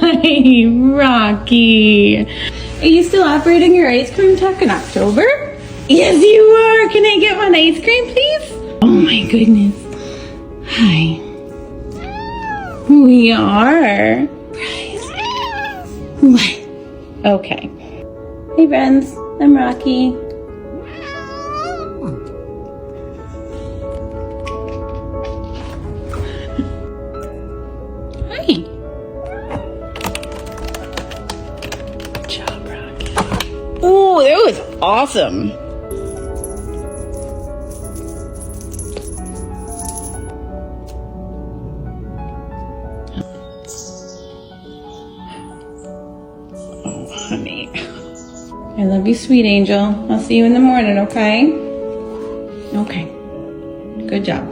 Hi, Rocky. Are you still operating your ice cream truck in October? Yes, you are. Can I get one ice cream, please? Oh my goodness. Hi. We are. What? Okay. Hey friends, I'm Rocky. Hi. Good job, Rocky. Oh, that was awesome. Oh, honey. I love you, sweet angel. I'll see you in the morning, okay? Okay. Good job.